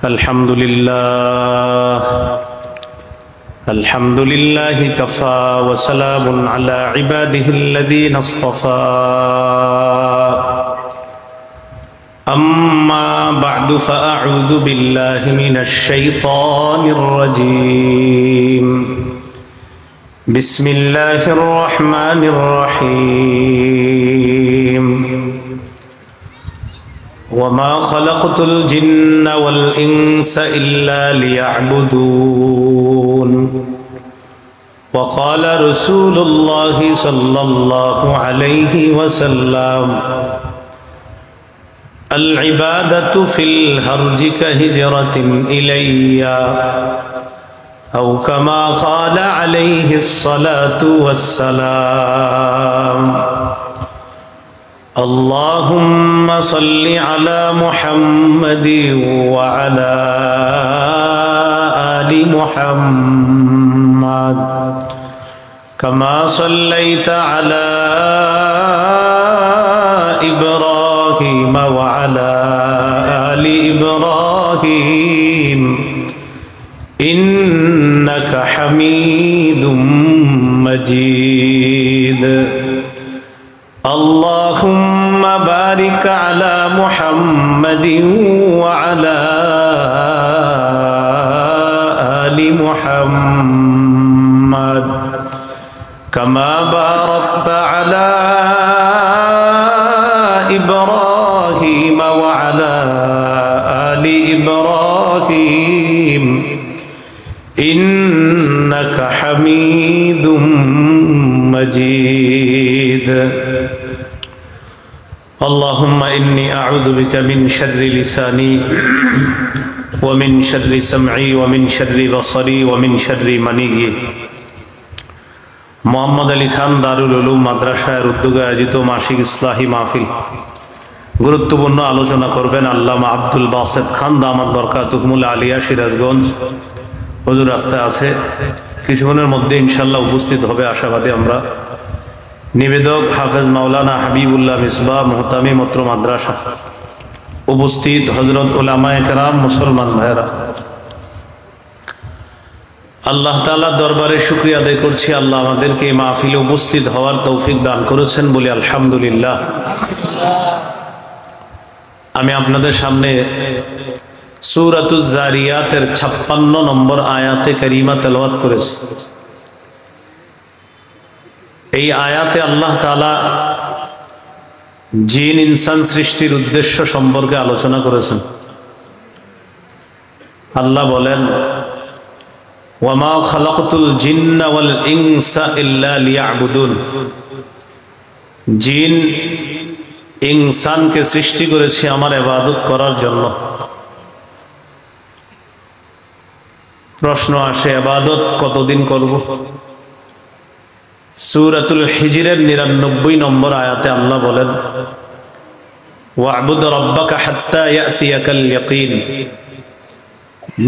الحمد لله كفى وسلام على عباده الذين اصطفى أما بعد فأعوذ بالله من الشيطان الرجيم بسم الله الرحمن الرحيم وما خلقت الجن والإنس إلا ليعبدون وقال رسول الله صلى الله عليه وسلم العبادة في الهرج كهجرة إلي أو كما قال عليه الصلاة والسلام اللهم صل على محمد وعلى آل محمد كما صليت على إبراهيم وعلى آل إبراهيم إنك حميد مجيد اللهم بارك على محمد وعلى آل محمد كما باركت على إبراهيم وعلى آل إبراهيم إنك حميد مجيد اللهم إني أعوذ بك من شر لساني ومن شر سمعي ومن شر بصري ومن شر مني মোহাম্মদ আলী খান দারুল উলুম মাদ্রাসার উদ্যোগে আয়োজিত মাসিক ইসলাহি মাহফিল গুরুত্বপূর্ণ আলোচনা করবেন আল্লামা আব্দুল বাসেত খান দামাত বরকাতুহুল আলিয়া সিরাজগঞ্জ। হুজুর রাস্তায় আছে, কিছুক্ষণের মধ্যে ইনশাআল্লাহ উপস্থিত হবে আশাবাদী আমরা। নিবেদক হাফেজ মাওলানা হাবিবুল্লাহ মিসবাহ মুহতামি মত্র মাদ্রাসা। উপস্থিত হযরত উলামায়ে কেরাম, মুসলমান ভাইরা, আল্লাহ তাআলার দরবারে শুকরিয়া আদায় করছি আল্লাহ আমাদেরকে এই মাহফিলে উপস্থিত হওয়ার তৌফিক দান করেছেন বলি আলহামদুলিল্লাহ। আমি আপনাদের সামনে সূরাতুজ জারিয়াতের 56 নম্বর আয়াতে কারিমা তেলাওয়াত করেছি। এই আয়াতে আল্লাহ তাআলা জিন ইনসান সৃষ্টির উদ্দেশ্য সম্পর্কে আলোচনা করেছেন। আল্লাহ বলেন ওয়ামা খালাকতুল জিন্না ওয়াল ইনসা ইল্লা লিয়াবুদুন। জিন ইনসানকে সৃষ্টি করেছে আমার ইবাদত করার জন্য। প্রশ্ন আসে, ইবাদত কতদিন করব? সূরাতুল হিজরের 99 নম্বর আয়াতে আল্লাহ বলেন ওয়া'বুদ রাব্বাকা হাত্তা ইয়াতিয়াকাল ইয়াকিন।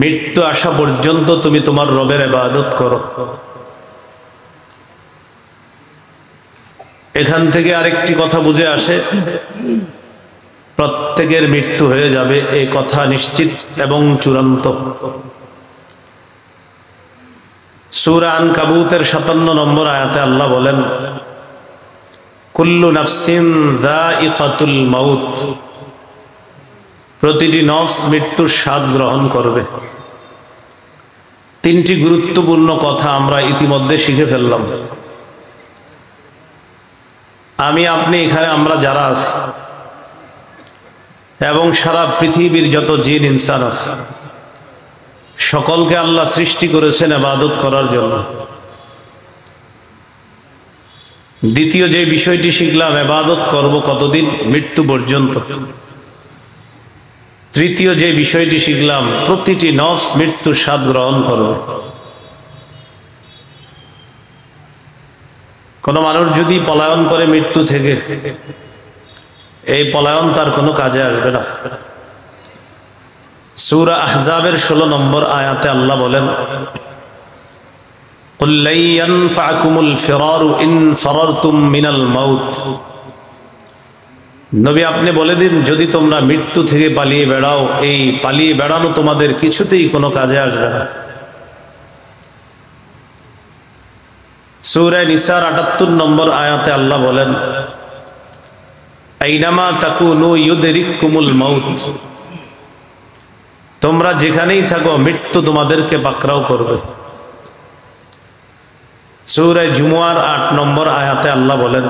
মৃত্যু আসা পর্যন্ত তুমি তোমার রবের ইবাদত করো। এখান থেকে আরেকটি কথা বুঝে আসে, প্রত্যেকের মৃত্যু হয়ে যাবে, এই কথা নিশ্চিত এবং চূড়ান্ত। সূরা আনকাবুতের 57 নম্বর আয়াতে আল্লাহ বলেন কুল্লু নাফসিন যায়িকাতুল মাউত। প্রতিটি নফস মৃত্যুর স্বাদ গ্রহণ করবে। তিনটি গুরুত্বপূর্ণ কথা আমরা ইতিমধ্যে শিখে ফেললাম। আমি আপনি এখানে আমরা যারা আছি এবং সারা পৃথিবীর যত জিন ইনসান আছে সকলকে আল্লাহ সৃষ্টি করেছেন ইবাদত করার জন্য। দ্বিতীয় যে বিষয়টি শিখলাম, ইবাদত করব কতদিন? মৃত্যু পর্যন্ত। তৃতীয় যে বিষয়টি শিখলাম, প্রতিটি নফস মৃত্যুর স্বাদ গ্রহণ করবে। কোন মানুষ যদি পলায়ন করে মৃত্যু থেকে, এই পলায়ন তার কোনো কাজে আসবে না। সূরা আহজাবের 16 নম্বর আয়াতে আল্লাহ বলেন قل لن ينفعكم الفرار إن فررتم من الموت নবী আপনি বলে দিন, যদি তোমরা মৃত্যু থেকে পালিয়ে বেড়াও, এই পালিয়ে বেড়ানো তোমাদের কিছুতেই কোনো কাজে আসবে না। সূরা নিসার ৭৮ নম্বর আয়াতে আল্লাহ বলেন, আইনামা তাকুনু ইউদরিকুমুল মাউত, তোমরা যেখানেই থাকো মৃত্যু তোমাদেরকে পাকড়াও করবে। সূরা জুমুয়ার ৮ নম্বর আয়াতে আল্লাহ বলেন,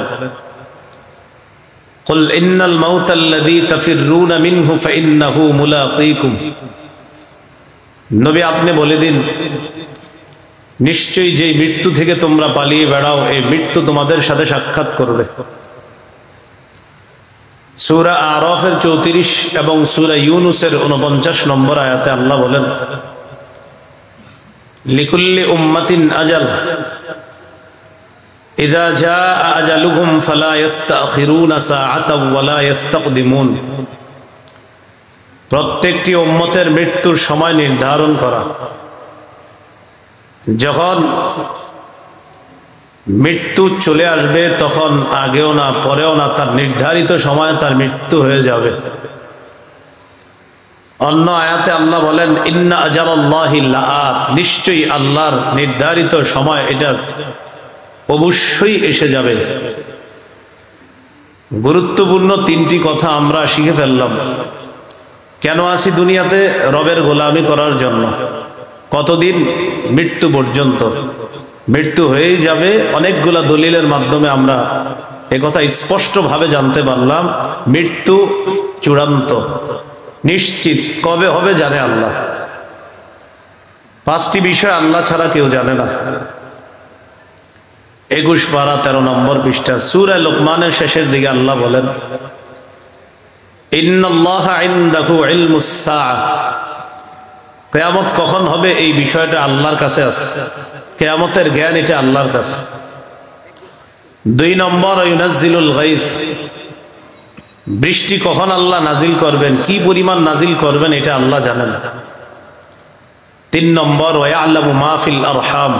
কুল ইন্নাল মাউতাল্লাযী তাফিররুনা মিনহু ফাইন্নাহু মুলাকীকুম, নবী আপনি বলে দিন, নিশ্চয়ই যে মৃত্যু থেকে তোমরা পালিয়ে বেড়াও, এই মৃত্যু তোমাদের সাথে সাক্ষাৎ করবে। সূরা আরাফের ৩৪ এবং সূরা ইউনূসের ৪৯ নম্বর আয়াতে আল্লাহ বলেন, লিকুল্লি উম্মাতিন আজাল ইযা জাআ আজালুহুম ফালা ইস্তাখিরুনা সাআতাও ওয়ালা ইস্তাকদিমুন, প্রত্যেকটি উম্মতের মৃত্যুর সময় নির্ধারণ করা। যখন মৃত্যু চলে আসবে তখন আগেও না পরেও না, তার নির্ধারিত সময় তার মৃত্যু হয়ে যাবে। অন্য আয়াতে আল্লাহ বলেন, ইন্না আজালাল্লাহি লাআত, নিশ্চয়ই আল্লাহর নির্ধারিত সময় এটা অবশ্যই এসে যাবে। গুরুত্বপূর্ণ ৩টি কথা আমরা শিখে ফেললাম। কেন আছি দুনিয়াতে? রবের গোলামি করার জন্য। কতদিন? মৃত্যু পর্যন্ত। মৃত্যু হয়েই যাবে। অনেকগুলা দলিলের মাধ্যমে আমরা একথা স্পষ্টভাবে জানতে পারলাম, মৃত্যু চূড়ান্ত, নিশ্চিত। কবে হবে জানে আল্লাহ। ৫টি বিষয় আল্লাহ ছাড়া কেউ জানে না। ২১ পারা ১৩ নম্বর পৃষ্ঠা সূরা লোকমানের শেষের দিকে আল্লাহ বলেন, ইন্নাল্লাহা ইনদাহু ইলমুস সাআহ, কিয়ামত কখন হবে এই বিষয়টা আল্লাহর কাছে আছে। কিয়ামতের জ্ঞান এটা আল্লাহর কাছে। ২ নম্বর, ইউনাজ্জিলুল গায়স, বৃষ্টি কখন আল্লাহ নাজিল করবেন, কি পরিমাণ নাজিল করবেন এটা আল্লাহ জানেন। ৩ নম্বর, ওয়ায়ালামু মা ফিল আরহাম,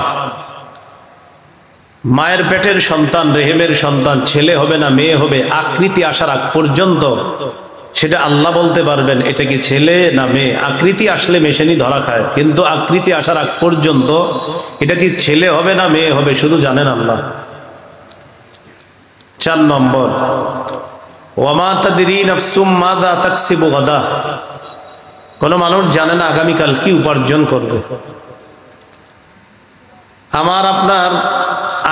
মায়ের পেটের সন্তান, রেহেমের সন্তান ছেলে হবে না মেয়ে হবে, আকৃতি আসার আগ পর্যন্ত সেটা আল্লাহ বলতে পারবেন এটা কি ছেলে না মেয়ে। আকৃতি আসলে মেশিনই ধরা খায়, কিন্তু আকৃতি আসার আগ পর্যন্ত এটা কি ছেলে হবে না মেয়ে হবে শুধু জানেন আল্লাহ। ৪ নম্বর, ওয়ামা তাদরি নাফসুম মাযা তাকসিবু গাদা, কোন মানুষ জানে না আগামীকাল কি উপার্জন করবে। আমার আপনার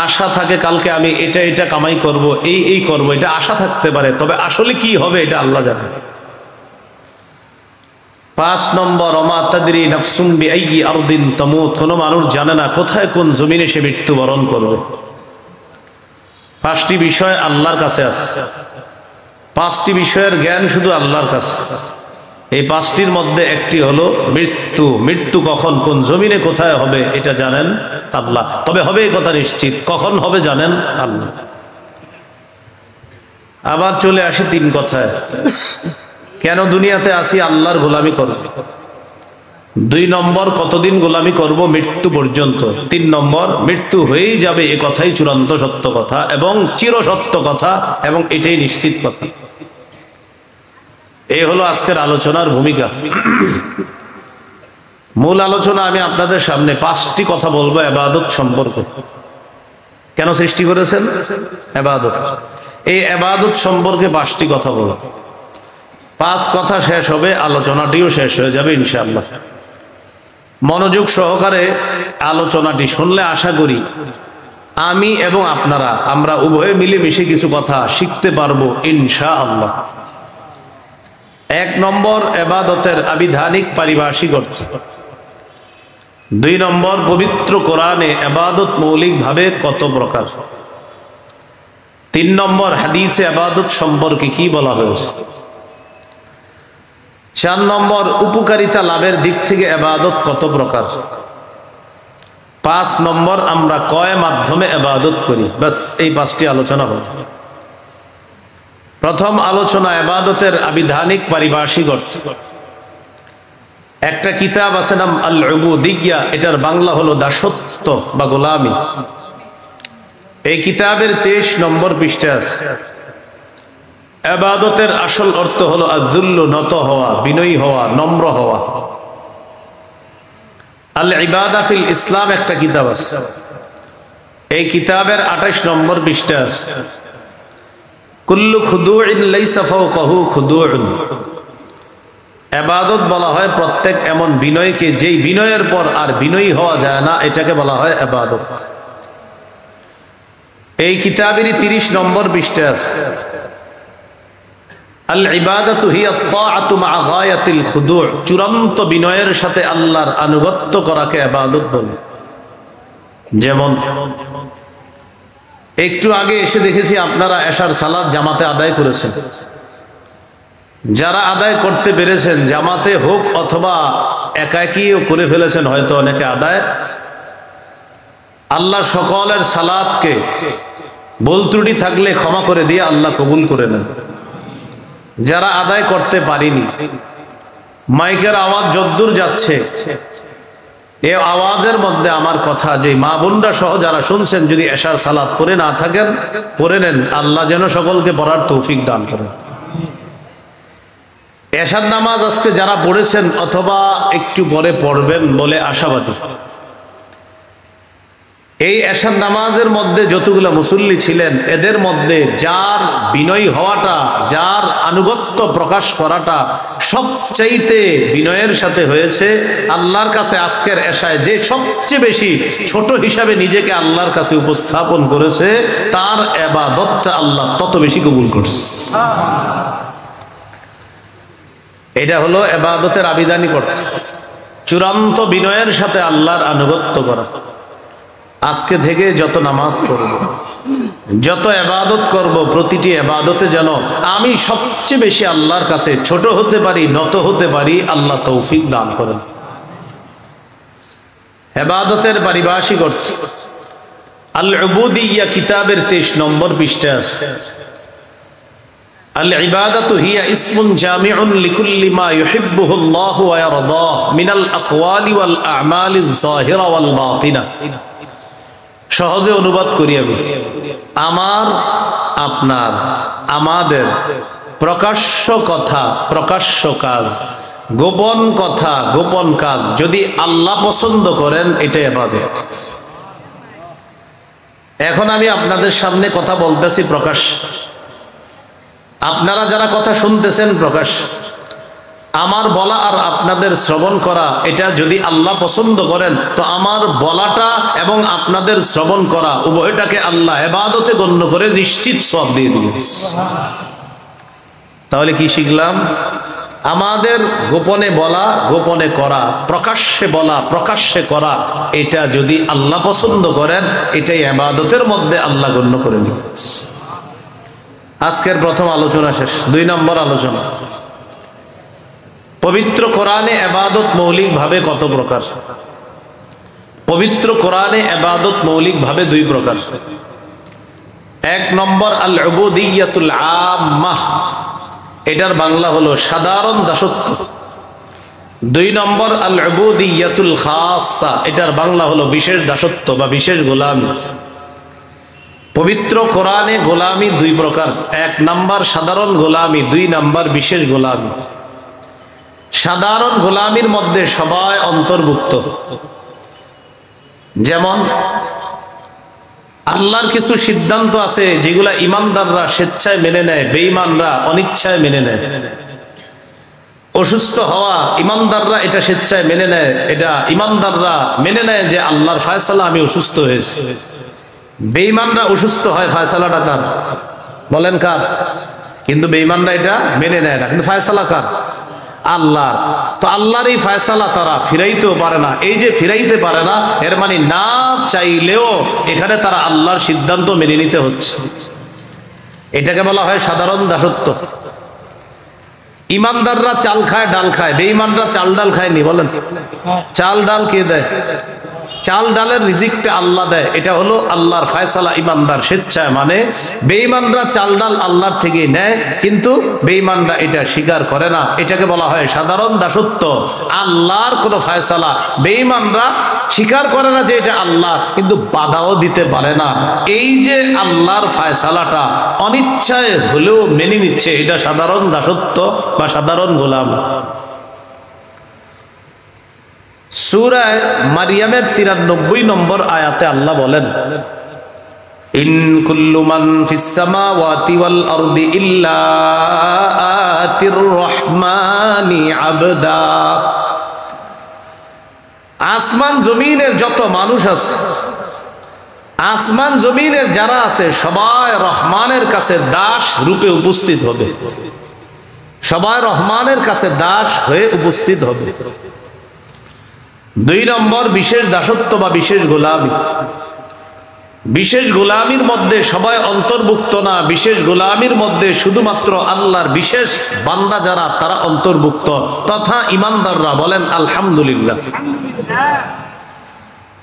আশা থাকে কালকে আমি এটা এটা কামাই করব, এই করব, এটা আশা থাকতে পারে, তবে আসলে কি হবে এটা আল্লাহ জানে। ৫ নম্বর, ওমা তাদরি নাফসুম বিআইয়ি আরদিন তামুত, কোন মানুষ জানে না কোথায় কোন জমিনে সে মৃত্যুবরণ করবে। ৫টি বিষয় আল্লাহর কাছে আছে। ৫টি বিষয়ের জ্ঞান শুধু আল্লাহর কাছে। এই ৫টির মধ্যে একটি হলো মৃত্যু। মৃত্যু কখন কোন জমিনে কোথায় হবে এটা জানেন আল্লাহ, তবে হবে এই কথা নিশ্চিত। কখন হবে জানেন আল্লাহ। আবার চলে আসি ৩ কথায়, কেন দুনিয়াতে আসি? আল্লাহর গোলামি করব। ২ নম্বর, কতদিন গোলামি করব? মৃত্যু পর্যন্ত। ৩ নম্বর, মৃত্যু হয়েই যাবে এ কথাই চূড়ান্ত সত্য কথা এবং চিরসত্য কথা এবং এটাই নিশ্চিত কথা। এই হলো আজকের আলোচনার ভূমিকা। মূল আলোচনা আমি আপনাদের সামনে ৫টি কথা বলবো ইবাদত সম্পর্কে। কেন সৃষ্টি করেছেন? ইবাদত। এই ইবাদত সম্পর্কে ৫টি কথা বলবো। ৫ কথা শেষ হবে, আলোচনাটিও শেষ হয়ে যাবে ইনশাআল্লাহ। মনোযোগ সহকারে আলোচনাটি শুনলে আশা করি আমি এবং আপনারা আমরা উভয়ে মিলেমিশে কিছু কথা শিখতে পারবো ইনশাআল্লাহ। ১ নম্বর, ইবাদতের আবিধানিক পারিভাষিক অর্থ। ২ নম্বর, পবিত্র কোরআনে ইবাদত মৌলিকভাবে কত প্রকার। ৩ নম্বর, হাদিসে ইবাদত সম্পর্কে কি বলা হয়েছে। ৪ নম্বর, উপকারিতা লাভের দিক থেকে ইবাদত কত প্রকার। ৫ নম্বর, আমরা কয় মাধ্যমে ইবাদত করি। বাস এই ৫টি আলোচনা হবে। প্রথম আলোচনা ইবাদতের আবিধানিক পারিভাষিক অর্থ। একটা কিতাব আছে নাম আল উবুদিয়্যা, এটার বাংলা হলো দাসত্ব বা গোলামি। এই কিতাবের ২৩ নম্বর পৃষ্ঠা আছে ইবাদতের আসল অর্থ হলো আযুল্লু, নত হওয়া, বিনয়ী হওয়া, নম্র হওয়া। আল ইবাদা ফিল ইসলাম একটা কিতাব আছে, এই কিতাবের 28 নম্বর পৃষ্ঠা আছে, কুল্লু খুদুইন লাইসা ফাওকাহু খুদুউন। ইবাদত বলা হয় প্রত্যেক এমন বিনয়কে যেই বিনয়ের পর আর বিনয়ী হওয়া যায় না, এটাকে বলা হয় ইবাদত। এই কিতাবেরই 30 নম্বর পৃষ্ঠা আছে, আল ইবাদাতু হিয়া আত-তাআতু মা'a গায়াতিল খুদু', চূড়ান্ত বিনয়ের সাথে আল্লাহর আনুগত্য করাকে ইবাদত বলে। যেমন একটু আগে এসে দেখেছি আপনারা এশার সালাত জামাতে আদায় করেছেন। যারা আদায় করতে পেরেছেন জামাতে হোক অথবা একাকীও করে ফেলেছেন হয়তো অনেকে আদায়, আল্লাহ সকলের সালাতকে ভুল ত্রুটি থাকলে ক্ষমা করে দিয়ে আল্লাহ কবুল করে নেন। যারা আদায় করতে পারিনি, মাইকের আওয়াজ যদ্দূর যাচ্ছে, এই আওয়াজের মধ্যে আমার কথা যে মা বোনরা সহ যারা শুনছেন, যদি এশার সালাত পড়ে না থাকেন পড়ে নেন, আল্লাহ যেন সকলকে পড়ার তৌফিক দান করেন। এশার নামাজ আজকে যারা পড়েছেন অথবা একটু পরে পড়বেন বলে আশাবাদী। এই এশার নামাজের মধ্যে যতগুলো মুসল্লি ছিলেন এদের মধ্যে যার বিনয়ী হওয়াটা, যার আনুগত্য প্রকাশ করাটা সবচাইতে বিনয়ের সাথে হয়েছে, আল্লাহর কাছে আজকের এশায় যে সবচেয়ে বেশি ছোট হিসাবে নিজেকে আল্লাহর কাছে উপস্থাপন করেছে, তার ইবাদতটা আল্লাহ তত বেশি কবুল করছে। এটা হলো ইবাদতের আবিধানিক অর্থ, চূড়ান্ত বিনয়ের সাথে আল্লাহর আনুগত্য করা। আজকে থেকে যত নামাজ করব, যত ইবাদত করব, প্রতিটি ইবাদতে যেন আমি সবচেয়ে বেশি আল্লাহর কাছে ছোট হতে পারি, নত হতে পারি, আল্লাহ তৌফিক দান করেন। ইবাদতের পারিভাষিক অর্থ আল উবুদিয়্যা কিতাবের 23 নম্বর পৃষ্ঠা আছে, আল ইবাদাতু হিয়া ইসমুন জামিউন লিকুল্লি মা ইউহিব্বুহু আল্লাহু ওয়া ইয়ারদাহু মিনাল আকওয়ালি ওয়াল আ'মালিজ যাহিরা ওয়াল বাতিনা। সহজে অনুবাদ করি আমি, আমার, আপনার, আমাদের প্রকাশ্য কথা, প্রকাশ্য কাজ, গোপন কথা, গোপন কাজ যদি আল্লাহ পছন্দ করেন, এটাই ইবাদত। এখন আমি আপনাদের সামনে কথা বলতেছি প্রকাশ, আপনারা যারা কথা শুনতেছেন প্রকাশ, আমার বলা আর আপনাদের শ্রবণ করা এটা যদি আল্লাহ পছন্দ করেন, তো আমার বলাটা এবং আপনাদের শ্রবণ করা উভয়টাকে আল্লাহ ইবাদতে গণ্য করে নিশ্চিত সওয়াব দিয়ে দিবেন। তাহলে কি শিখলাম? আমাদের গোপনে বলা, গোপনে করা, প্রকাশ্যে বলা, প্রকাশ্যে করা, এটা যদি আল্লাহ পছন্দ করেন, এটাই ইবাদতের মধ্যে আল্লাহ গণ্য করে নেবেন। আজকের প্রথম আলোচনা শেষ, 2 নম্বর আলোচনা। পবিত্র কোরআনে ইবাদত মৌলিক ভাবে কত প্রকার? পবিত্র কোরআনে ইবাদত মৌলিক ভাবে 2 প্রকার। 1 নম্বর আল উবুদিয়্যাতুল আম্মাহ, এটার বাংলা হলো সাধারণ দাসত্ব। 2 নম্বর আল উবুদিয়্যাতুল খাসসা, এটার বাংলা হলো বিশেষ দাসত্ব বা বিশেষ গোলামি। পবিত্র কোরআনে গোলামি 2 প্রকার, 1 নম্বর সাধারণ গোলামি, 2 নম্বর বিশেষ গোলামি। সাধারণ গোলামির মধ্যে সবাই অন্তর্ভুক্ত, যেমন আল্লাহর কিছু সিদ্ধান্ত আছে যেগুলা ইমানদাররা স্বেচ্ছায় মেনে নেয়, বেঈমানরা অনিচ্ছায় মেনে নেয়। অসুস্থ হওয়া ইমানদাররা এটা স্বেচ্ছায় মেনে নেয়, এটা ইমানদাররা মেনে নেয় যে আল্লাহর ফয়সালা, আমি অসুস্থ হয়েছি। বেঈমানরা অসুস্থ হয়, ফয়সালাটা কার? বলেন কার? কিন্তু বেঈমানরা এটা মেনে নেয় না, কিন্তু ফয়সালা কার? আল্লাহ। তো আল্লাহর এই ফয়সালা তারা ফিরাইতেও পারে না। এই যে ফিরাইতে পারে না, এর মানে না চাইলেও এখানে তারা আল্লাহর সিদ্ধান্ত মেনে নিতে হচ্ছে। এটাকে বলা হয় সাধারণ দাসত্ব। ইমানদাররা চাল খায়, ডাল খায়, বেঈমানরা চাল ডাল খায়নি। বলেন, চাল ডাল কে দেয়? চাল ডালের রিজিকটা আল্লাহ দেয়, এটা হলো আল্লাহর ফয়সালা। ইমানদার স্বেচ্ছায় মানে, বেঈমানরা চাল ডাল আল্লাহর থেকে নেয়, কিন্তু বেঈমানরা এটা স্বীকার করে না। এটাকে বলা হয় সাধারণ দাসত্ব। আল্লাহর কোনো ফয়সালা বেঈমানরা স্বীকার করে না যে এটা আল্লাহ, কিন্তু বাধাও দিতে পারে না। এই যে আল্লাহর ফয়সালাটা অনিচ্ছায় হলেও মেনে নিচ্ছে, এটা সাধারণ দাসত্ব বা সাধারণ গোলাম। সূরা মারিয়ামের 93 নম্বর আয়াতে আল্লাহ বলেন, ইন কুল্লু মান ফিস সামাওয়াতি ওয়াল আরদি ইল্লা আতির রহমানি আবদা। আসমান জমিনের যত মানুষ আছে, আসমান জমিনের যারা আছে, সবাই রহমানের কাছে দাস রূপে উপস্থিত হবে। সবাই রহমানের কাছে দাস হয়ে উপস্থিত হবে। 2 নম্বর বিশেষ দাসত্ব বা বিশেষ গোলামি। বিশেষ গোলামির মধ্যে সবাই অন্তর্ভুক্ত না, বিশেষ গোলামির মধ্যে শুধুমাত্র আল্লাহর বিশেষ বান্দা যারা, তারা অন্তর্ভুক্ত, তথা ইমানদাররা। বলেন আলহামদুলিল্লাহ।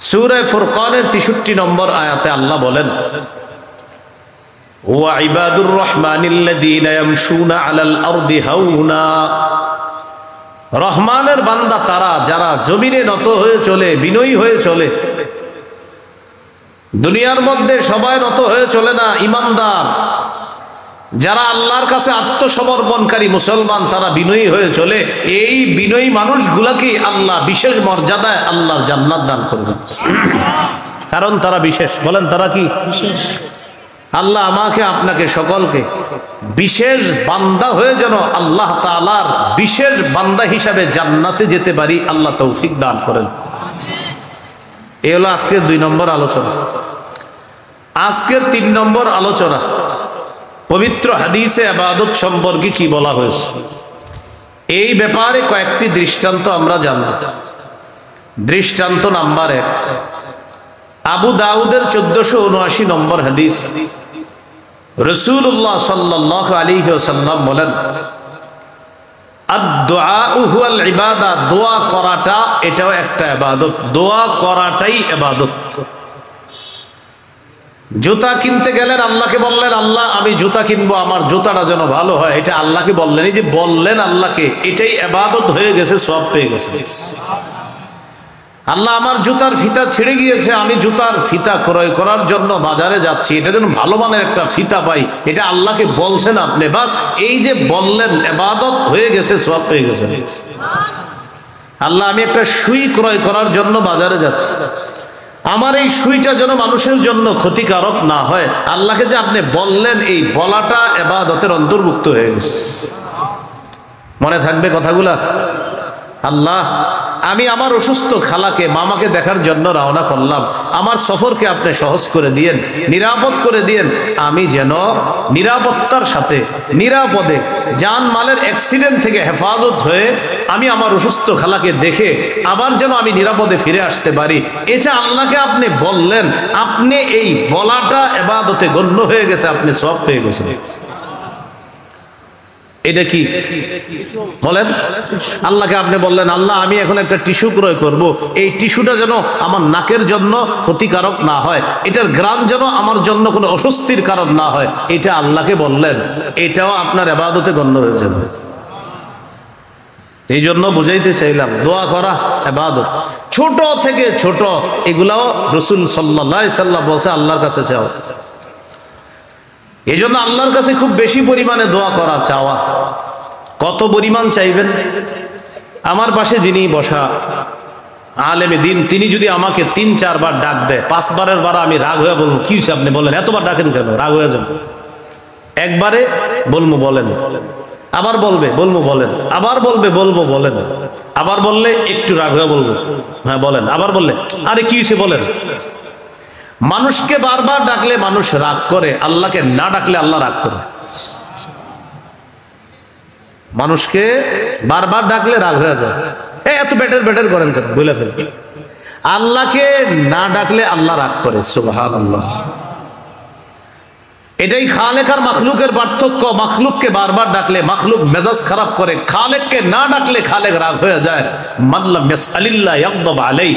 সূরা ফুরকানের 63 নম্বর আয়াতে আল্লাহ বলেন, ওয়া ইবাদুর রহমানিল্লাযীনা ইয়ামশুনা আলাল আরদি হাওনা। রহমানের বান্দা তারা যারা জমিনে নত হয়ে চলে, বিনয়ী হয়ে চলে। দুনিয়ার মধ্যে সবাই নত হয়ে চলে না। ইমানদার যারা আল্লাহর কাছে আত্মসমর্পণকারী মুসলমান, তারা বিনয়ী হয়ে চলে। এই বিনয়ী মানুষগুলাকে আল্লাহ বিশেষ মর্যাদায় আল্লাহর জান্নাত দান করবেন, কারণ তারা বিশেষ। বলেন তারা কি বিশেষ? আল্লাহ আমাকে আপনাকে সকলকে বিশেষ বান্দা হয়ে যেন আল্লাহ তাআলার বিশেষ বান্দা হিসাবে জান্নাতে যেতে পারি, আল্লাহ তৌফিক দান করেন। এই হলো আজকের 2 নম্বর আলোচনা। আজকের 3 নম্বর আলোচনা, পবিত্র হাদিসে ইবাদত সম্পর্কে কি বলা হয়েছে, এই ব্যাপারে কয়েকটি দৃষ্টান্ত আমরা জানব। দৃষ্টান্ত নাম্বার 1, আবু দাউদের 1479 নম্বর হাদিস। রাসূলুল্লাহ সাল্লাল্লাহু আলাইহি ওয়াসাল্লাম বলেন, আদ-দুআউ হুয়াল ইবাদা। দোয়া করাটা এটাও একটা ইবাদত। দোয়া করাটাই ইবাদত। জুতা কিনতে গেলেন, আল্লাহকে বললেন, আল্লাহ আমি জুতা কিনবো, আমার জুতাটা যেন ভালো হয়, এটা আল্লাহকে বললেন। এই যে বললেন আল্লাহকে, এটাই ইবাদত হয়ে গেছে, সওয়াব পেয়ে গেছে। আল্লাহ আমার জুতার ফিতা ছিঁড়ে গিয়েছে, আমি জুতার ফিতা ক্রয় করার জন্য বাজারে যাচ্ছি, এটা যেন ভালো মানের একটা ফিতা পাই, এটা আল্লাহকে বলছেন আপনি। বাস এই যে বললেন, ইবাদত হয়ে গেছে, সওয়াব পেয়ে গেছে। আল্লাহ আমি একটা সুই ক্রয় করার জন্য বাজারে যাচ্ছি, আমার এই সুইটা যেন মানুষের জন্য ক্ষতিকারক না হয়, আল্লাহকে যে আপনি বললেন, এই বলাটা ইবাদতের অন্তর্ভুক্ত হয়ে গেছে। মনে থাকবে কথাগুলা? আল্লাহ আমি আমার অসুস্থ খালাকে, মামাকে দেখার জন্য রওনা করলাম, আমার সফরকে আপনি সহজ করে দিয়েন, নিরাপদ করে দিয়েন। আমি যেন নিরাপত্তার সাথে, নিরাপদে, জান মালের অ্যাক্সিডেন্ট থেকে হেফাজত হয়ে আমি আমার অসুস্থ খালাকে দেখে আবার যেন আমি নিরাপদে ফিরে আসতে পারি, এটা আল্লাহকে আপনি বললেন। আপনি এই বলাটা ইবাদতে গণ্য হয়ে গেছে, আপনি সওয়াব পেয়ে গেছেন। এটা কি বলেন? আল্লাহকে আপনি বললেন, আল্লাহ আমি এখন একটা টিস্যু ক্রয় করব, এই টিস্যুটা যেন আমার নাকের জন্য ক্ষতিকারক না হয়, এটার ঘ্রাণ যেন আমার জন্য কোনো অস্বস্তির কারণ না হয়, এটা আল্লাহকে বললেন। এটাও আপনার ইবাদতে গণ্য হয়ে যাবে। এই জন্য বুঝাইতে চাইলাম, দোয়া করা ইবাদত। ছোট থেকে ছোট এগুলাও রাসূল সাল্লাল্লাহু আলাইহি সাল্লাম বলছে আল্লাহর কাছে চাও। এই জন্য আল্লাহর কাছে খুব বেশি পরিমাণে দোয়া করা, চাওয়া। কত পরিমাণ চাইবেন? আমার পাশে যিনি বসা আলেমে দিন, তিনি যদি আমাকে 3-4 বার ডাক দেয়, 5 বারের বার আমি রাগ হয়ে বলবো, কি হয়েছে আপনি বলেন, এতবার ডাকেন কেন? রাগ হয়ে যাবে। একবারে বলবো বলেন, আবার বলবে বলবো বলেন, আবার বলবে বলবো বলেন, আবার বললে একটু রাগ হয়ে বলবো হ্যাঁ বলেন, আবার বললে আরে কি হয়েছে বলেন। মানুষকে বারবার ডাকলে মানুষ রাগ করে, আল্লাহকে না ডাকলে আল্লাহ রাগ করে। মানুষকে বারবার ডাকলে রাগ হয়ে যায়, এত বেটার বেটার করেন কেন বলে ফেলে। আল্লাহকে না ডাকলে আল্লাহ রাগ করে। সুবহানাল্লাহ। এটাই খালেক আর মাখলুকের পার্থক্য। মাখলুককে বারবার ডাকলে মাখলুক মেজাজ খারাপ করে, খালেককে না ডাকলে খালেক রাগ হয়ে যায়। মাল্লাম ইয়াসআলিল্লাহ ইয়াগদাব আলাইহি,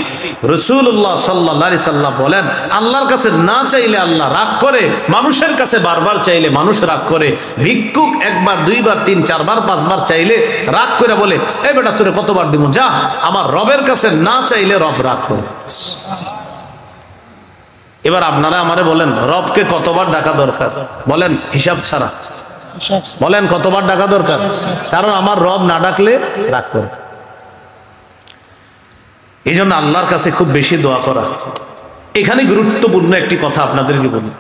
রাসূলুল্লাহ সাল্লাল্লাহু আলাইহি সাল্লাম বলেন, আল্লাহর কাছে না চাইলে আল্লাহ রাগ করে, মানুষের কাছে বারবার চাইলে মানুষ রাগ করে। ভিক্ষুক একবার, দুইবার, তিন চারবার, পাঁচবার চাইলে রাগ করে বলে, এই বেটা তোরে কতবার দিব, যা। আমার রবের কাছে না চাইলে রব রাগ করে। এবার আপনারা আমারে বলেন, রবকে কতবার ডাকা দরকার? বলেন হিসাব ছাড়া। বলেন কতবার ডাকা দরকার? কারণ আমার রব না ডাকলে রাগ করে। এই জন্য আল্লাহর কাছে খুব বেশি দোয়া করা। এখানে গুরুত্বপূর্ণ একটি কথা আপনাদেরকে বলি।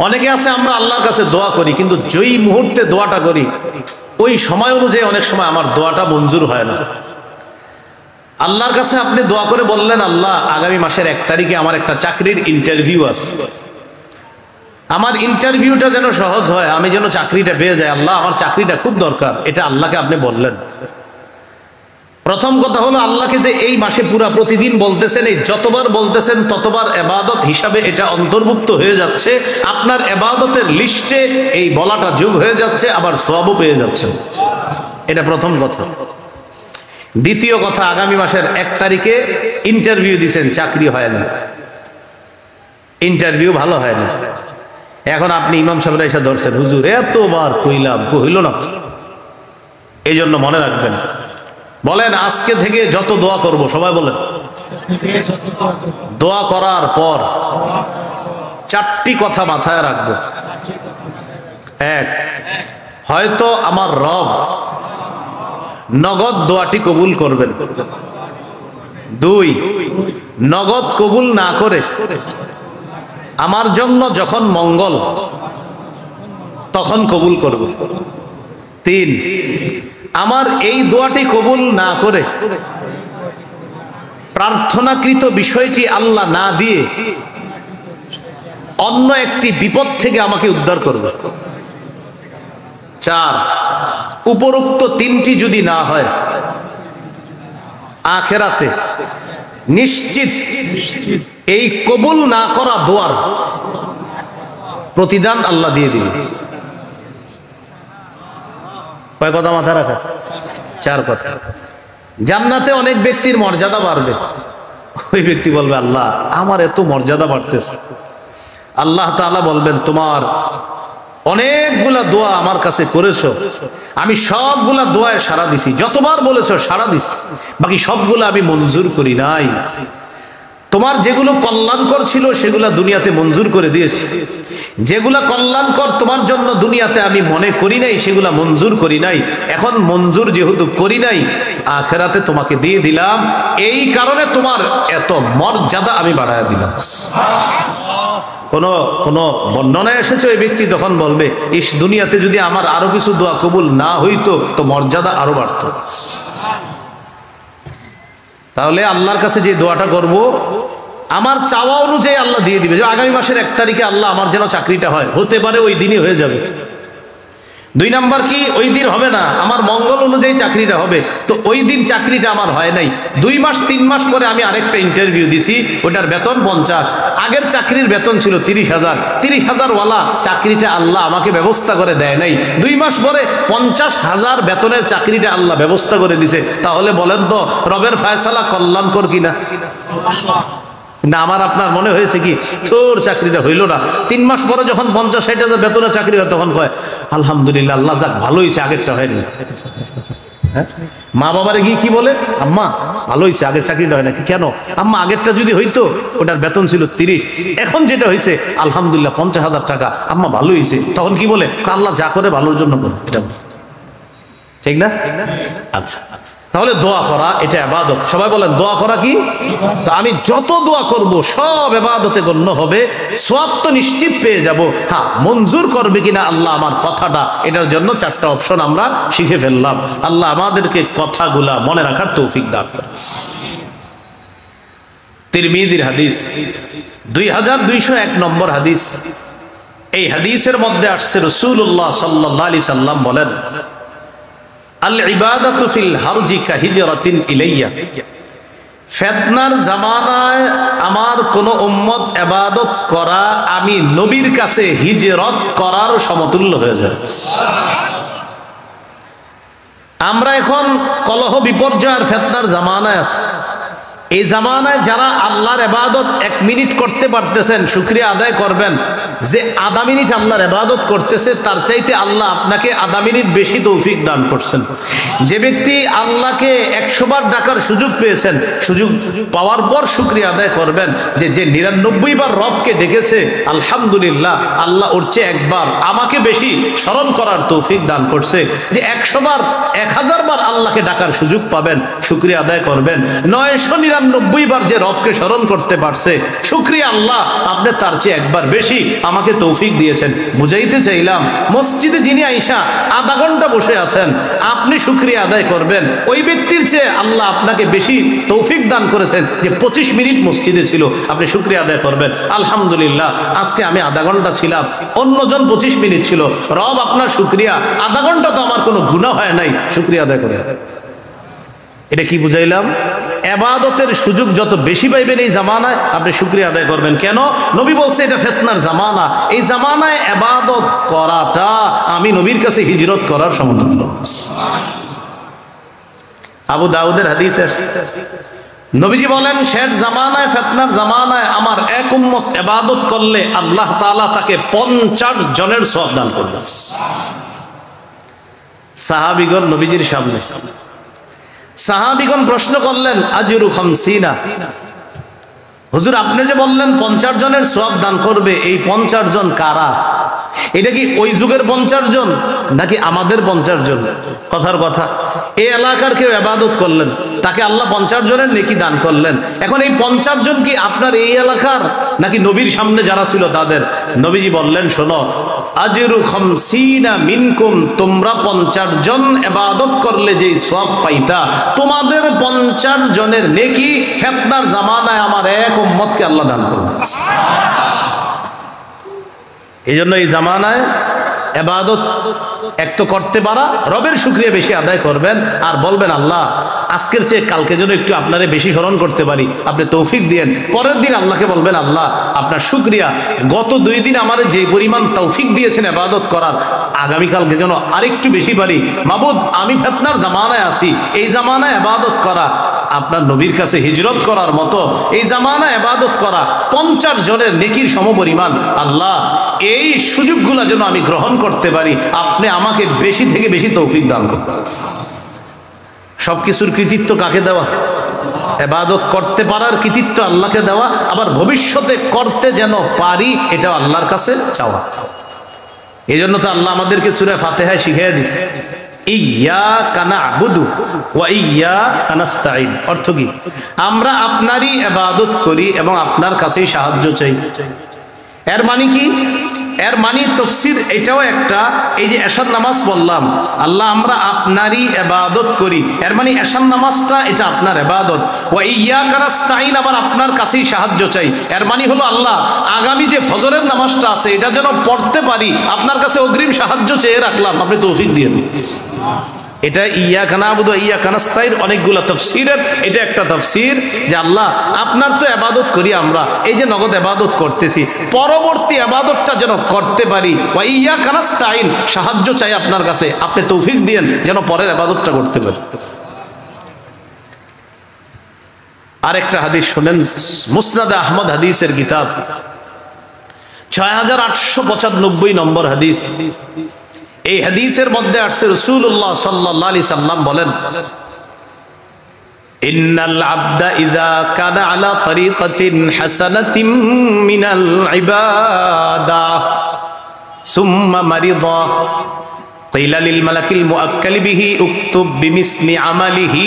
অনেকে আছে আমরা আল্লাহর কাছে দোয়া করি, কিন্তু যেই মুহূর্তে দোয়াটা করি ওই সময় অনুযায়ী অনেক সময় আমার দোয়াটা মঞ্জুর হয় না। আল্লাহর কাছে আপনি দোয়া করে বললেন, আল্লাহ আগামী মাসের 1 তারিখে আমার একটা চাকরির ইন্টারভিউ আছে, আমার ইন্টারভিউটা যেন সহজ হয়, আমি যেন চাকরিটা পেয়ে যাই। আল্লাহ আমার চাকরিটা খুব দরকার, এটা আল্লাহকে আপনি বললেন। প্রথম কথা হলো আল্লাহকে যে এই মাসে পুরা প্রতিদিন বলতেছেন, এই যতবার বলতেছেন ততবার ইবাদত হিসাবে এটা অন্তর্ভুক্ত হয়ে যাচ্ছে। আপনার ইবাদতের লিস্টে এই বলাটা যোগ হয়ে যাচ্ছে, আবার সওয়াবও পেয়ে যাচ্ছেন। এটা প্রথম কথা। দ্বিতীয় কথা, আগামী মাসের 1 তারিখে ইন্টারভিউ দিয়েছেন, চাকরি হয় না, ইন্টারভিউ ভালো হয় না। এখন আপনি ইমাম সাহেবরা এসে ধরছেন, হুজুর এতবার কইলাম, হইল না। এই জন্য মনে রাখবেন, বলেন আজকে থেকে যত দোয়া করব, সবাই বলেন, দোয়া করার পর 4টি কথা মাথায় রাখবো। 1, হয়তো আমার রব নগদ দোয়াটি কবুল করবেন। 2, নগদ কবুল না করে আমার জন্য যখন মঙ্গল তখন কবুল করব। 3, আমার এই দোয়াটি কবুল না করে প্রার্থনাকৃত বিষয়টি আল্লাহ না দিয়ে অন্য একটি বিপদ থেকে আমাকে উদ্ধার করবে। 4, উপরোক্ত 3টি যদি না হয়, আখিরাতে নিশ্চিত এই কবুল না করা দোয়ার প্রতিদান আল্লাহ দিয়ে দিবে। কয় কথা মাথায় রাখা? 4 কথা। জান্নাতে অনেক ব্যক্তির মর্যাদা বাড়বে। ওই ব্যক্তি বলবে, আল্লাহ আমার এত মর্যাদা বাড়তেছে। আল্লাহ তাআলা বলবেন, তোমার অনেকগুলা দোয়া আমার কাছে করেছো, আমি সবগুলা দোয়ায় সাড়া দিছি, যতবার বলেছো সাড়া দিছি, বাকি সবগুলা আমি মঞ্জুর করি নাই। তোমার যেগুলো কল্যাণকর ছিল সেগুলা দুনিয়াতে মঞ্জুর করে দিয়েছি, যেগুলা কল্যাণকর তোমার জন্য দুনিয়াতে আমি মনে করি নাই সেগুলা মঞ্জুর করি নাই। এখন মঞ্জুর যেহেতু করি নাই, আখিরাতে তোমাকে দিয়ে দিলাম, এই কারণে তোমার এত মর্যাদা আমি বাড়ায় দিলাম। কোন বর্ণনায় এসেছে ওই ব্যক্তি তখন বলবে, ইস দুনিয়াতে যদি আমার আরো কিছু দোয়া কবুল না হইতো তো মর্যাদা আরো বাড়ত। তাহলে আল্লাহর কাছে যে দোয়াটা করব, আমার চাওয়া অনুযায়ী আল্লাহ দিয়ে দিবে। যে আগামী মাসের 1 তারিখে আল্লাহ আমার যেন চাকরিটা হয়, হতে পারে ওই দিনই হয়ে যাবে। 2 নাম্বার কি, ওই দিন হবে না, আমার মঙ্গল অনুযায়ী চাকরিটা হবে, তো ওই দিন চাকরিটা আমার হয় নাই। 2 মাস 3 মাস পরে আমি আরেকটা ইন্টারভিউ দিছি, ওটার বেতন 50, আগের চাকরির বেতন ছিল 30,000, 30,000 ওয়ালা চাকরিটা আল্লাহ আমাকে ব্যবস্থা করে দেয় নাই। 2 মাস পরে 50,000 বেতনের চাকরিটা আল্লাহ ব্যবস্থা করে দিছে। তাহলে বলেন তো রবের ফয়সালা কল্যাণকর কিনা? না আমার আপনার মনে হয়েছে কি তোর চাকরিটা হইল না, 3 মাস পরে যখন 50-60,000 বেতনের চাকরি হয় তখন কয় আলহামদুলিল্লাহ, আল্লাহ যাক ভালো হয়েছে, আগেরটা হয়নি। মা বাবারে গিয়ে কি বলে, আম্মা ভালো হয়েছে, আগের চাকরিটা হয় না। কেন? আম্মা আগেরটা যদি হইতো ওটার বেতন ছিল 30, এখন যেটা হয়েছে আলহামদুলিল্লাহ 50,000 টাকা, আম্মা ভালো হয়েছে। তখন কি বলে, আল্লাহ যা করে ভালোর জন্য করে, এটা ঠিক না? আচ্ছা, তাহলে দোয়া করা এটা ইবাদত। সবাই বলেন দোয়া করা কি? তো আমি যত দোয়া করব সব ইবাদতে গণ্য হবে, সওয়াব তো নিশ্চিত পেয়ে যাব। হ্যাঁ, মঞ্জুর করবে কিনা আল্লাহ আমার কথাটা, এটার জন্য 4টা অপশন আমরা শিখে ফেললাম। আল্লাহ আমাদেরকে কথাগুলা মনে রাখার তৌফিক দান করেন। তিরমিজির হাদিস 2201 নম্বর হাদিস। এই হাদিসের মধ্যে আসছে রাসূলুল্লাহ সাল্লাল্লাহু আলাইহি সাল্লাম বলেন, আল ইবাদাতু ফিল হারজি কা হিজরাতিন ইলাইয়া। ফিতনার জামানায় আমার কোন উম্মত ইবাদত করা আমি নবীর কাছে হিজরত করার সমতুল্য হয়ে যায়। আমরা এখন কলহ বিপর্যয়ের ফিতনার জামানায় আছি। এই জামানায় যারা আল্লাহর ইবাদত 1 মিনিট করতে পারতেছেন, শুকরিয়া আদায় করবেন যে আধা মিনিট আল্লাহর ইবাদত করতেছে, তার চাইতে আল্লাহ আপনাকে আধা মিনিট বেশি তৌফিক দান করছেন। যে ব্যক্তি আল্লাহকে 100 বার ডাকার সুযোগ পেয়েছেন, সুযোগ পাওয়ার পর শুকরিয়া আদায় করবেন যে 99 বার রবকে ডেকেছে, আলহামদুলিল্লাহ আল্লাহ ওর চেয়ে একবার আমাকে বেশি স্মরণ করার তৌফিক দান করছে। যে 100 বার 1000 বার আল্লাহকে ডাকার সুযোগ পাবেন, শুকরিয়া আদায় করবেন। 999 বার যে রবকে স্মরণ করতে পারছে, শুকরিয়া আল্লাহ আপনি তার চেয়ে একবার বেশি আমাকে তৌফিক দিয়েছেন। বুঝাইতে চাইলাম, মসজিদে যিনি আইসা আধা ঘন্টা বসে আছেন, আপনি শুকরিয়া আদায় করবেন ওই ব্যক্তির চেয়ে আল্লাহ আপনাকে বেশি তৌফিক দান করেছেন যে 25 মিনিট মসজিদে ছিল, আপনি শুকরিয়া আদায় করবেন আলহামদুলিল্লাহ আজকে আমি আধা ঘন্টা ছিলাম, অন্যজন 25 মিনিট ছিল। রব আপনার শুকরিয়া, আধা ঘন্টা তো আমার কোনো গুনাহ হয় নাই, শুকরিয়া আদায় করে। এটা কি বুঝাইলাম? ইবাদতের সুযোগ যত বেশি পাইবেন এই জামানায়, আপনি শুকরিয়া আদায় করবেন। কেন? নবী বলছে এটা ফিতনার জামানা। এই জামানায় ইবাদত করাটা আমি নবীর কাছে হিজরত করার সমতুল্য। আবু দাউদের হাদিস আছে, নবীজি বলেন শেষ জামানায়, ফিতনার জামানায় আমার এক উম্মত ইবাদত করলে আল্লাহ তাআলা তাকে 50 জনের সওয়াব দান করবেন। সাহাবীগণ নবীজির সামনে, সাহাবীগণ প্রশ্ন করলেন আজরু 50, হুজুর আপনি যে বললেন 50 জনের সওয়াব দান করবে, এই 50 জন কারা? এটা কি ওই যুগের 50 জন নাকি আমাদের 50 জন? কথার কথা, এই এলাকার কেউ ইবাদত করলেন, তাকে আল্লাহ 50 জনের নেকি দান করলেন। এখন এই 50 জন কি আপনার এই এলাকার নাকি নবীর সামনে যারা ছিল তাদের? নবীজি বললেন শোনো, আজরু 50 মিনকুম, তোমরা 50 জন ইবাদত করলে যেই সওয়াব পাইতা, তোমাদের 50 জনের নেকি ফিতনার জামানায় আমার এক উম্মতকে আল্লাহ দান করবেন। এই জন্য এই জামানায় ইবাদত এক তো করতে পারা, রবের শুকরিয়া বেশি আদায় করবেন আর বলবেন আল্লাহ আজকের চেয়ে কালকে যেন একটু আপনারে বেশি স্মরণ করতে পারি, আপনি তৌফিক দিয়েন। পরের দিন আল্লাহকে বলবেন আল্লাহ আপনার শুকরিয়া, গত 2 দিন আমারে যে পরিমাণ তৌফিক দিয়েছেন ইবাদত করার, আগামীকালকে যেন আরেকটু বেশি পারি। মাবুদ আমি ফিতনার জামানায় আছি, এই জামানায় ইবাদত করা আপনার নবীর কাছে হিজরত করার মতো, এই জামানায় ইবাদত করা 50 জনের নেকির সমপরিমাণ। আল্লাহ এই সুযোগগুলো যেন আমি গ্রহণ করতে পারি, আপনি আমাকে বেশি থেকে বেশি তৌফিক দান করুন। সবকিছুর কৃতিত্ব কাকে দেওয়া? ইবাদত করতে পারার কৃতিত্ব আল্লাহকে দেওয়া, আবার ভবিষ্যতে করতে যেন পারি এটাও আল্লাহর কাছে চাওয়া। এই জন্য তো আল্লাহ আমাদেরকে সূরা ফাতিহায় শিখিয়ে দিয়েছে ইয়াকা না'বুদু ওয়া ইয়াকা নাস্তাঈন। অর্থ কি? আমরা আপনারই ইবাদত করি এবং আপনার কাছেই সাহায্য চাই। এর মানে কি? এর মানে তাফসীর এটাও একটা, এই যে এশার নামাজ বললাম, আল্লাহ আমরা আপনারই ইবাদত করি, এর মানে এশার নামাজটা এটা আপনার ইবাদত। ওয়া ইয়াকা নাস্তাঈন, আবার আপনার কাছেই সাহায্য চাই। এর মানে হলো আল্লাহ আগামী যে ফজরের নামাজটা আছে এটা যেন পড়তে পারি, আপনার কাছে অগ্রিম সাহায্য চেয়ে রাখলাম, আপনি তৌফিক দিয়ে দিন। এটা ইয়াকা না'বুদু ওয়া ইয়াকা নাস্তাঈন অনেকগুলো তাফসীরের এটা একটা তাফসীর, যে আল্লাহ আপনার তো ইবাদত করি আমরা, এই যে নগদ ইবাদত করতেছি, পরবর্তী ইবাদতটা যেন করতে পারি। ওয়া ইয়াকা নাস্তাঈন, সাহায্য চাই আপনার কাছে, আপনি তৌফিক দিয়েন যেন পরের ইবাদতটা করতে পারি। আরেকটা হাদিস শুনেন, মুসনাদে আহমদ হাদিসের কিতাব 6895 নম্বর হাদিস। এই হাদিসের মধ্যে আসছে রাসূলুল্লাহ সাল্লাল্লাহু আলাইহি সাল্লাম বলেন, ইন্নাল আবদা ইযা কানা আলা তরিকাতিন হাসানাতিন মিনাল ইবাদাহ সুম্মা মারিদা কিলা লিল মালাকিল মুআক্কালি বিহি উকতুব বিমিসলি আমালিহি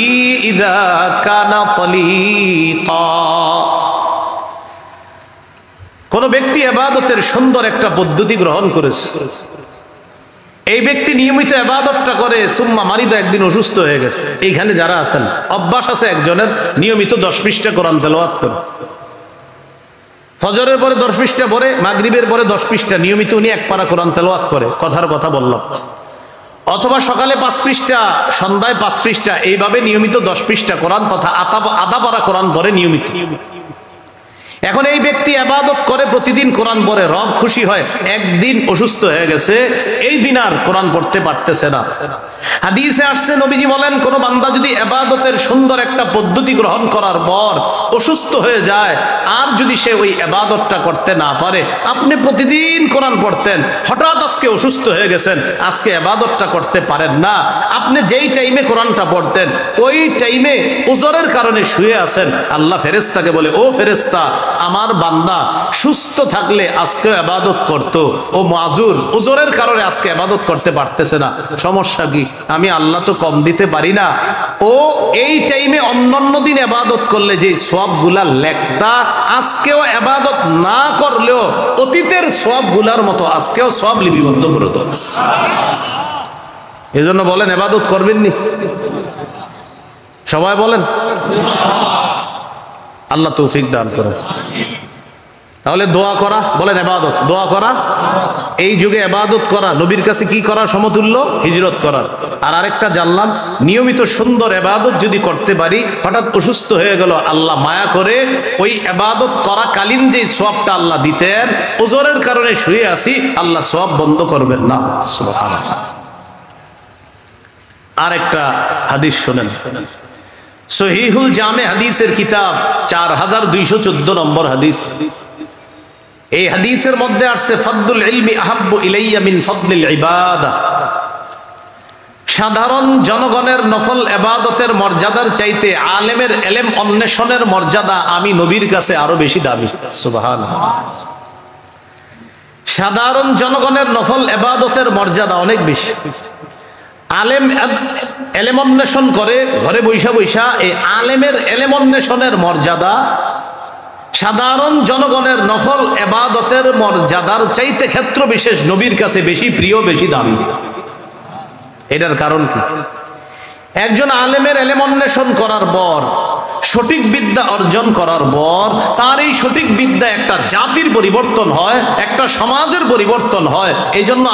ইযা কানা তালিকা। কোন ব্যক্তি ইবাদতের সুন্দর একটা পদ্ধতি গ্রহণ করেছে, এই ব্যক্তি নিয়মিত ইবাদতটা করে, সুম্মা মারিদা, একদিন অসুস্থ হয়ে গেছে। এইখানে যারা আছেন অভ্যাস আছে একজনের নিয়মিত 10 পৃষ্ঠা কোরআন তেলাওয়াত করে, ফজরের পরে 10 পৃষ্ঠা পড়ে, মাগরিবের পরে 10 পৃষ্ঠা নিয়মিত উনি এক পারা কোরআন তেলাওয়াত করে, কথার কথা বললাম। অথবা সকালে 5 পৃষ্ঠা, সন্ধ্যায় 5 পৃষ্ঠা, এইভাবে নিয়মিত 10 পৃষ্ঠা কোরআন তথা আধা পারা কোরআন পড়ে নিয়মিত। এখন এই ব্যক্তি ইবাদত করে, প্রতিদিন কোরআন পড়ে, রব খুশি হয়। একদিন অসুস্থ হয়ে গেছে, এই দিন আর কোরআন পড়তে পারতেছে না। হাদিসে আসছে, নবীজি বলেন, কোন বান্দা যদি ইবাদতের সুন্দর একটা পদ্ধতি গ্রহণ করার পর অসুস্থ হয়ে যায়, আর যদি সে ওই ইবাদতটা করতে না পারে, আপনি প্রতিদিন কোরআন পড়তেন, হঠাৎ আজকে অসুস্থ হয়ে গেছেন, আজকে ইবাদতটা করতে পারেন না, আপনি যেই টাইমে কোরআনটা পড়তেন ওই টাইমে উজরের কারণে শুয়ে আছেন, আল্লাহ ফেরেশতাকে বলে, ও ফেরেশতা, আমার বান্দা সুস্থ থাকলে আজকে ইবাদত করত, ও মাজুর, উজরের কারণে আজকে ইবাদত করতে পারতেছে না, সমস্যা কি? আমি আল্লাহ তো কম দিতে পারি না। ও এই টাইমে অন্যান্য দিন ইবাদত করলে যে সওয়াবগুলা লেখতা, আজকেও ইবাদত না করলেও অতীতের সওয়াবগুলার মতো আজকেও সওয়াব লিপিবদ্ধ করে দাও। এজন্য বলেন, ইবাদত করবেন নি? সবাই বলেন, আল্লাহ তৌফিক দান করেন। তাহলে দোয়া করা, বলেন ইবাদত, দোয়া করা, এই যুগে ইবাদত করা নবীর কাছে কি করা সমতুল্য? হিজরত করার। আর আরেকটা জানলাম, নিয়মিত সুন্দর ইবাদত যদি করতে পারি, হঠাৎ অসুস্থ হয়ে গেল, আল্লাহ মায়া করে ওই ইবাদত করাকালীন যে সওয়াবটা আল্লাহ দিতেন, ওজরের কারণে শুয়ে আছি, আল্লাহ সওয়াব বন্ধ করবেন না। সুবহানাল্লাহ। আরেকটা হাদিস শুনেন, সহিহুল জামে হাদিসের কিতাব 4214 নম্বর হাদিস। এই হাদিসের মধ্যে আসছে, ফাদলুল ইলমি আহাব্বু ইলাইয়া মিন ফাদলিল ইবাদাহ। সাধারণ জনগণের নফল ইবাদতের মর্যাদার চাইতে আলেমের ইলম অন্বেষণের মর্যাদা আমি নবীর কাছে আরো বেশি দামি। সুবহানাল্লাহ। সাধারণ জনগণের নফল ইবাদতের মর্যাদা অনেক বেশি। আলেম এলেম অন্বেষণ করে ঘরে বৈশা বৈশা, এই আলেমের এলেম অন্বেষণের মর্যাদা সাধারণ জনগণের নফল ইবাদতের মর্যাদার চাইতে ক্ষেত্র বিশেষ নবীর কাছে বেশি প্রিয়, বেশি দামি। এটার কারণ কি? একজন আলেমের এলেম অন্বেষণ করার পর, সঠিক বিদ্যা অর্জন করার পর, তার এই সঠিক বিদ্যা একটা জাতির পরিবর্তন হয়, একটা সমাজের পরিবর্তন হয়। এই জন্য